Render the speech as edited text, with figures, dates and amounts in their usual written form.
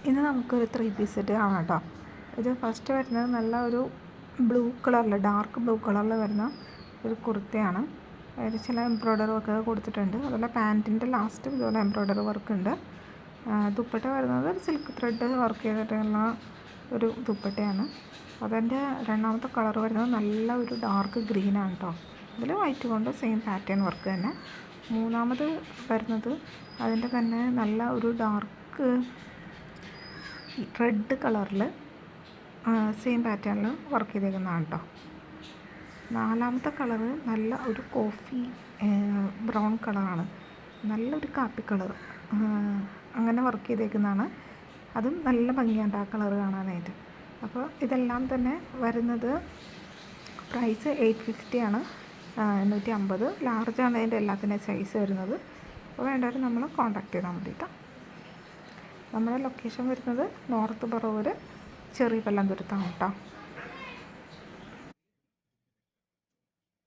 ഇന്ന് നമുക്കൊരു 3 piece set കാണാം കേട്ടോ. ഇത് ഫസ്റ്റ് വരുന്നത് നല്ല ഒരു ബ്ലൂ കളറിൽ, ഡാർക്ക് ബ്ലൂ കളറിൽ വരുന്ന ഒരു കുർത്തയാണ്. അതിൽ ചില എംബ്രോയ്ഡറി വർക്ക് കൊടുത്തിട്ടുണ്ട്. അതുപോലെ പാൻറ്റിൻ്റെ ലാസ്റ്റ് ഇതുപോലെ എംബ്രോയ്ഡറി വർക്ക് ഉണ്ട്. ദുപ്പട്ട വരുന്നത് ഒരു സിൽക്ക് ത്രെഡ് വർക്ക് ചെയ്തിട്ടുള്ള ഒരു ദുപ്പട്ടയാണ്. അതിൻ്റെ രണ്ടാമത്തെ കളർ വരുന്നത് നല്ല ഒരു ഡാർക്ക് ഗ്രീനാണ് കേട്ടോ. അതിൽ വൈറ്റ് കൊണ്ട് സെയിം പാറ്റേൺ വർക്ക് തന്നെ. മൂന്നാമത് വരുന്നത് അതിൻ്റെ തന്നെ നല്ല ഒരു ഡാർക്ക് റെഡ് കളറിൽ സെയിം പാറ്റേണിൽ വർക്ക് ചെയ്തേക്കുന്നതാണ് കേട്ടോ. നാലാമത്തെ കളറ് നല്ല ഒരു കോഫി ബ്രൗൺ കളറാണ്, നല്ലൊരു കാപ്പി കളർ, അങ്ങനെ വർക്ക് ചെയ്തേക്കുന്നതാണ്. അതും നല്ല ഭംഗിയുണ്ട് ആ കളർ കാണാനായിട്ട്. അപ്പോൾ ഇതെല്ലാം തന്നെ വരുന്നത് പ്രൈസ് 850 ആണ്, 850. ലാർജാണ് അതിൻ്റെ എല്ലാത്തിൻ്റെയും സൈസ് വരുന്നത്. അപ്പോൾ വേണ്ടവർ നമ്മൾ കോൺടാക്ട് ചെയ്താൽ മതി കേട്ടോ. നമ്മുടെ ലൊക്കേഷൻ വരുന്നത് നോർത്ത് പറവൂർ ചെറിയ പല്ലാന്തുരുത്താണ് കേട്ടോ.